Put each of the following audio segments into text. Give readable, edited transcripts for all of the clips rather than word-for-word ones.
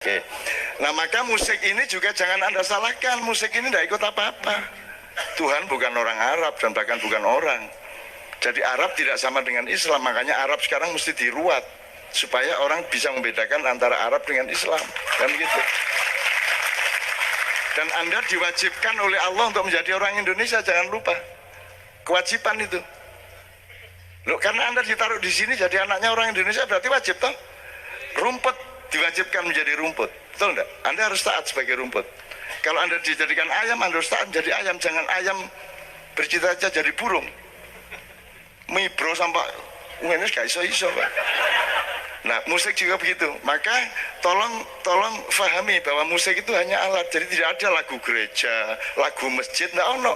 Oke. Nah maka musik ini juga jangan Anda salahkan, musik ini tidak ikut apa-apa. Tuhan bukan orang Arab dan bahkan bukan orang. Jadi Arab tidak sama dengan Islam, makanya Arab sekarang mesti diruat supaya orang bisa membedakan antara Arab dengan Islam, kan gitu. Dan Anda diwajibkan oleh Allah untuk menjadi orang Indonesia, jangan lupa. Kewajiban itu. Loh, karena Anda ditaruh di sini jadi anaknya orang Indonesia berarti wajib toh? Rumput diwajibkan menjadi rumput, betul enggak? Anda harus taat sebagai rumput. Kalau Anda dijadikan ayam, Anda harus taat jadi ayam. Jangan ayam bercita-cita jadi burung. Mibro sampai ini gak iso-iso, Pak. Nah, musik juga begitu. Maka tolong fahami bahwa musik itu hanya alat. Jadi tidak ada lagu gereja, lagu masjid, enggak ono.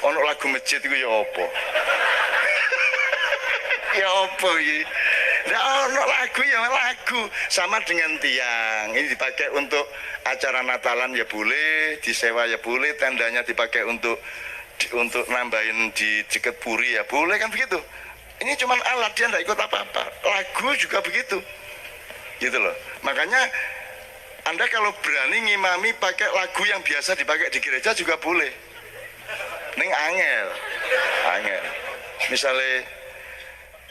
Ono lagu masjid itu ya apa? Ya apa iki? Nah, ono lagu ya lagu, sama dengan tiang. Ini dipakai untuk acara Natalan ya boleh, disewa ya boleh, tendanya dipakai untuk nambahin di dekat puri ya boleh, kan begitu. Ini cuman alat, dia tidak ikut apa-apa. Lagu juga begitu, gitu loh. Makanya Anda kalau berani ngimami pakai lagu yang biasa dipakai di gereja juga boleh. Ning angel. Misalnya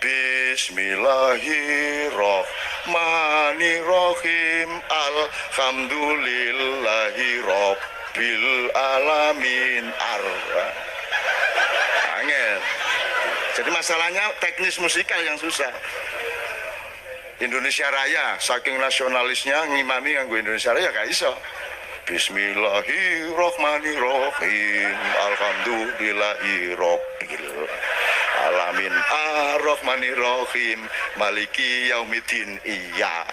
Bismillahirrahmanirrahim Alhamdulillahi Rabbil Alamin angel. Jadi masalahnya teknis musikal yang susah. Indonesia Raya, saking nasionalisnya ngimami nganggo Indonesia Raya gak iso. Bismillahirrahmanirrahim Alhamdulillahi Rabbil Alamin Ar-Rahmanir-Rahim Maliki Yaumiddin. Iya.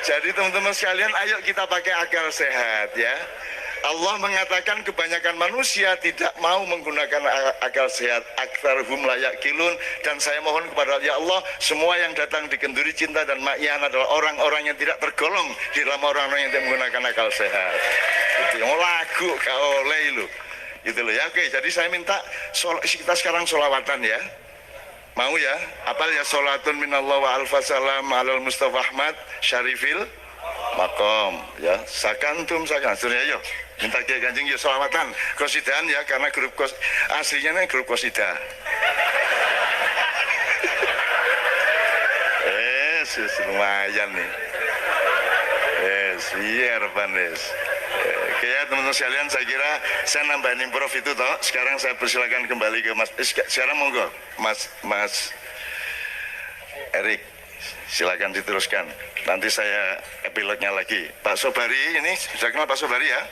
Jadi teman-teman sekalian, ayo kita pakai akal sehat ya. Allah mengatakan kebanyakan manusia tidak mau menggunakan akal sehat. Aktsarhum la yaqilun. Dan saya mohon kepada ya Allah, semua yang datang di Kenduri Cinta dan Ma'ian adalah orang-orang yang tidak tergolong di dalam orang-orang yang tidak menggunakan akal sehat. Itu yang lagu kaoleh lu. Gitu loh ya. Oke, jadi saya minta kita sekarang sholawatan ya. Mau ya? Apal ya, sholatun minallah wa alfa salam alal Mustafa Ahmad syarifil makom ya. Sakantum ayo minta Kiai Kanjeng ya sholawatan kosidahan ya, karena grup aslinya nih grup kosida. Lumayan nih. Biar panes. Oke ya teman-teman sekalian, saya kira saya nambahin improv itu toh. Sekarang saya persilakan kembali ke Mas. Sekarang monggo Mas Erik, silakan diteruskan. Nanti saya epilognya lagi. Pak Sobari ini sudah kenal Pak Sobari ya?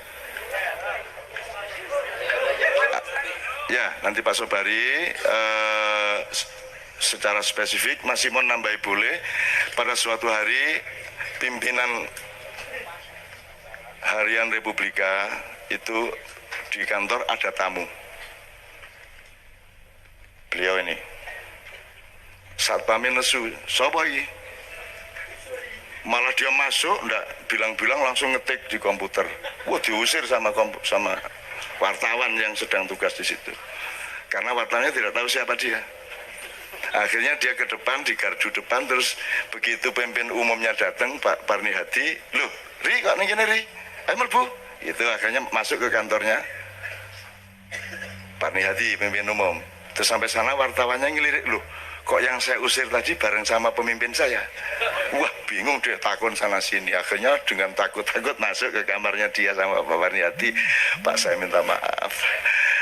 Ya, nanti Pak Sobari secara spesifik Mas Simon nambahi boleh. Pada suatu hari pimpinan Harian Republika itu di kantor ada tamu. Beliau ini satpamnya nesu, sapa iki? Malah dia masuk, ndak bilang-bilang langsung ngetik di komputer. Wah, diusir sama wartawan yang sedang tugas di situ. Karena wartawannya tidak tahu siapa dia. Akhirnya dia ke depan, di gardu depan, terus begitu pemimpin umumnya datang, Pak Parni Hadi, loh, Ri kok ning kene Ri? Ayo mlebu. Itu akhirnya masuk ke kantornya Parni Hadi, pemimpin umum. Terus sampai sana wartawannya ngelirik, loh, kok yang saya usir tadi bareng sama pemimpin saya? Wah, bingung dia, takut sana sini. Akhirnya dengan takut-takut masuk ke kamarnya dia sama Pak Parni Hadi. Pak, saya minta maaf,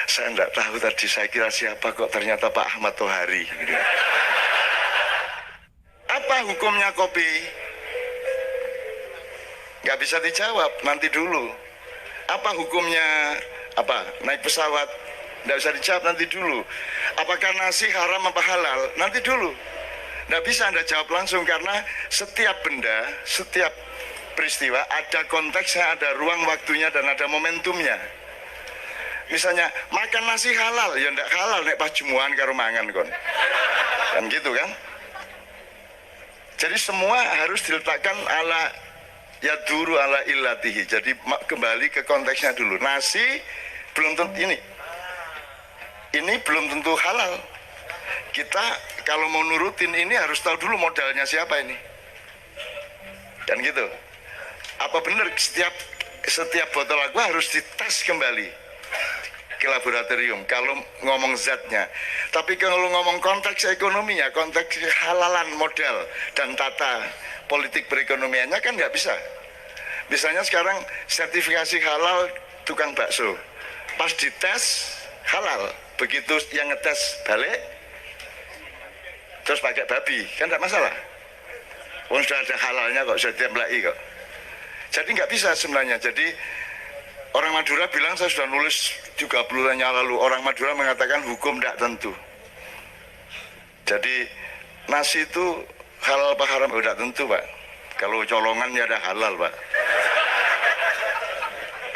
saya enggak tahu tadi, saya kira siapa, kok ternyata Pak Ahmad Tohari. Apa hukumnya kopi? Nggak bisa dijawab, nanti dulu. Apa hukumnya naik pesawat? Nggak bisa dijawab, nanti dulu. Apakah nasi haram apa halal? Nanti dulu. Nggak bisa Anda jawab langsung, karena setiap benda, setiap peristiwa ada konteksnya, ada ruang waktunya, dan ada momentumnya. Misalnya makan nasi halal, ya ndak halal nek pas jemuan karo mangan kon. Kan gitu kan? Jadi semua harus diletakkan ya duru ala illatihi. Jadi kembali ke konteksnya dulu. Nasi belum tentu ini belum tentu halal. kita kalau mau nurutin ini harus tahu dulu modalnya siapa ini. Dan gitu. Apa benar setiap botol aqua harus dites kembali ke laboratorium kalau ngomong zatnya. Tapi kalau ngomong konteks ekonominya, konteks halalan modal dan tata politik perekonomiannya kan nggak bisa. Misalnya sekarang sertifikasi halal tukang bakso, pas dites halal, begitu yang ngetes balik terus pakai babi, kan tidak masalah. Wong sudah ada halalnya kok, sudah ditemplaki kok. Jadi nggak bisa sebenarnya. Jadi orang Madura bilang, saya sudah nulis 30 tahun yang lalu, orang Madura mengatakan hukum tidak tentu. Jadi nasi itu halal apa haram? Tidak tentu, Pak. Kalau colongan ya ada halal, Pak.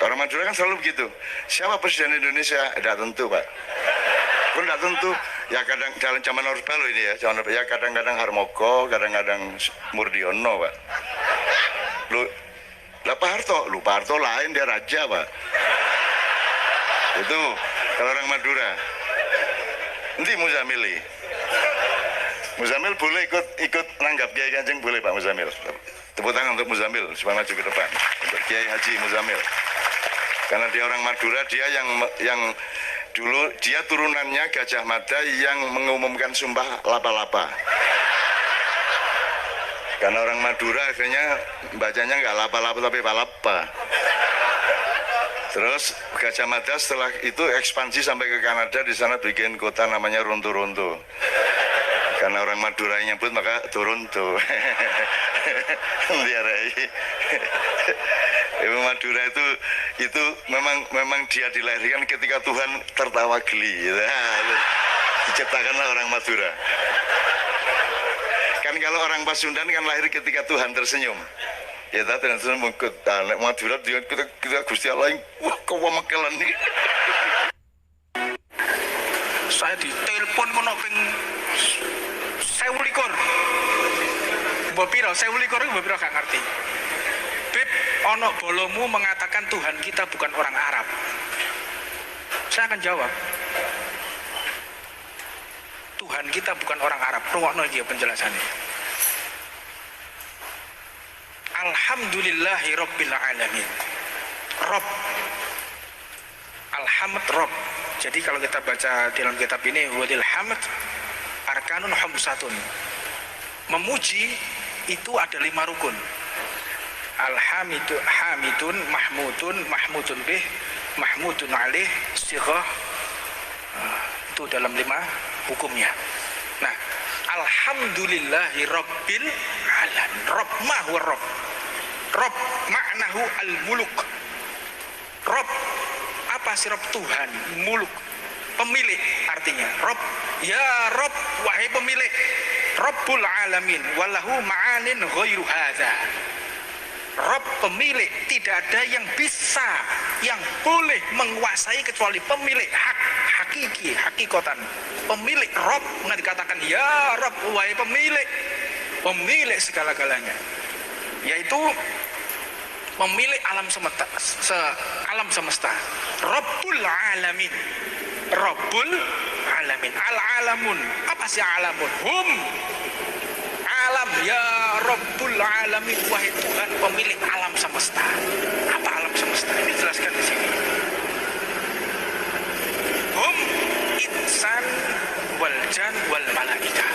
Orang Madura kan selalu begitu. Siapa presiden Indonesia? Tidak tentu, Pak. Kok tidak tentu? Ya kadang dalam zaman Orde Baru ini ya, ya kadang-kadang Harmoko, kadang-kadang Murdiono, Pak. Lah Pak Harto lain, dia raja, Pak. Itu kalau orang Madura. Nanti Muzamil boleh ikut nanggap Kiai Kanjeng, boleh Pak Muzamil. Tepuk tangan untuk Muzamil supaya maju ke depan. Untuk Kiai Haji Muzamil. Karena dia orang Madura, dia yang dulu dia turunannya Gajah Mada yang mengumumkan sumpah lapa-lapa. Karena orang Madura akhirnya bacanya nggak lapa-lapa tapi palapa. Terus Gajah Mada setelah itu ekspansi sampai ke Kanada, di sana bikin kota namanya Ronto-Ronto. Karena orang Madura yang nyebut maka Toronto. Ibu Madura itu memang dia dilahirkan ketika Tuhan tertawa geli. Diciptakanlah orang Madura. Kan kalau orang Pasundan kan lahir ketika Tuhan tersenyum. Ya tadi tersenyum mengikut Madura kita Gusti Allah yang wah kau mekelan nih. Saya ditelepon kono ping 1000. Mbok pira 1000 mbok pira gak ngerti. Beb, ono bolomu mengatakan Tuhan kita bukan orang Arab. Saya akan jawab. Tuhan kita bukan orang Arab. Rungokno iki penjelasannya. Alhamdulillahi Rabbil Alamin. Rob. Alhamd Rob. Jadi kalau kita baca dalam kitab ini, wadil hamd arkanun khamsatun. Memuji itu ada 5 rukun. Hamidun, mahmudun bih, mahmudun alaih, sighah. Itu dalam 5 hukumnya. Nah, alhamdulillahi rabbil alamin. Rabb ma huwa rabb? Rabb maknahu al-muluk. Rabb apa sih Rabb? Tuhan, muluk, pemilik artinya. Rabb, ya Rabb, wahai pemilik. Rabbul alamin walahu ma'anin ghairu hadza. Rabb pemilik, tidak ada yang bisa, yang boleh menguasai kecuali pemilik hak, hakiki, hakikotan. Pemilik Rabb, dikatakan ya Rabb, wahai pemilik segala-galanya, yaitu pemilik alam semesta, alam semesta. Rabbul alamin, Rabbul alamin, al-alamun, apa sih alamun? Hum alam, ya Rabbul alamin, wahai Tuhan pemilik alam semesta. Apa alam semesta? Ini jelaskan di sini. Hum insan wal jan wal malaika.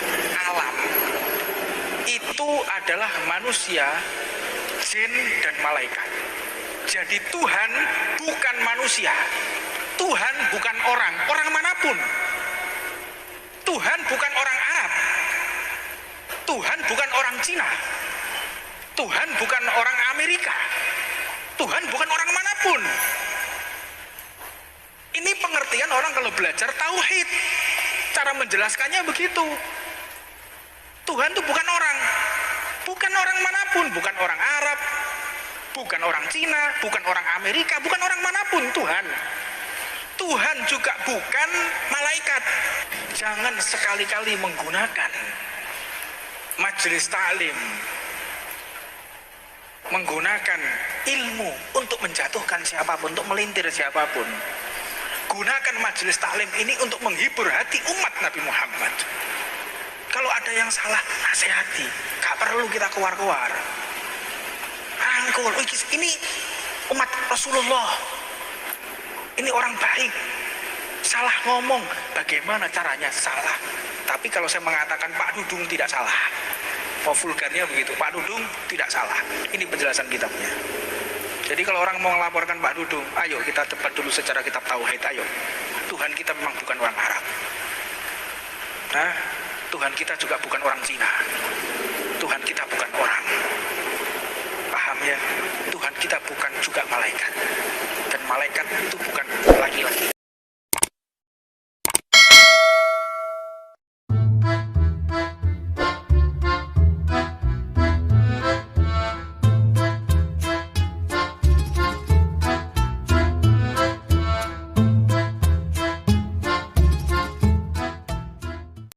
Alam itu adalah manusia, jin dan malaikat. Jadi Tuhan bukan manusia. Tuhan bukan orang manapun. Tuhan bukan orang Arab. Tuhan bukan orang Cina. Tuhan bukan orang Amerika. Tuhan bukan orang manapun. Ini pengertian orang kalau belajar tauhid. Cara menjelaskannya begitu. Tuhan itu bukan orang. Bukan orang manapun. Bukan orang Arab. Bukan orang Cina. Bukan orang Amerika. Bukan orang manapun Tuhan. Tuhan juga bukan malaikat. Jangan sekali-kali menggunakan majelis taklim, menggunakan ilmu untuk menjatuhkan siapapun, untuk melintir siapapun. Gunakan majelis taklim ini untuk menghibur hati umat Nabi Muhammad. Kalau ada yang salah, nasihati. Gak perlu kita keluar-keluar. Rangkul. Ini umat Rasulullah. Ini orang baik. Salah ngomong. Bagaimana caranya? Salah. Tapi kalau saya mengatakan Pak Dudung tidak salah. Vulgarnya begitu. Pak Dudung tidak salah. Ini penjelasan kitabnya. Jadi kalau orang mau melaporkan Pak Dudung, ayo kita debat dulu secara kitab tauhid, ayo. Tuhan kita memang bukan orang Arab. Nah, Tuhan kita juga bukan orang Cina. Tuhan kita bukan orang. Paham ya? Tuhan kita bukan juga malaikat. Dan malaikat itu bukan laki-laki.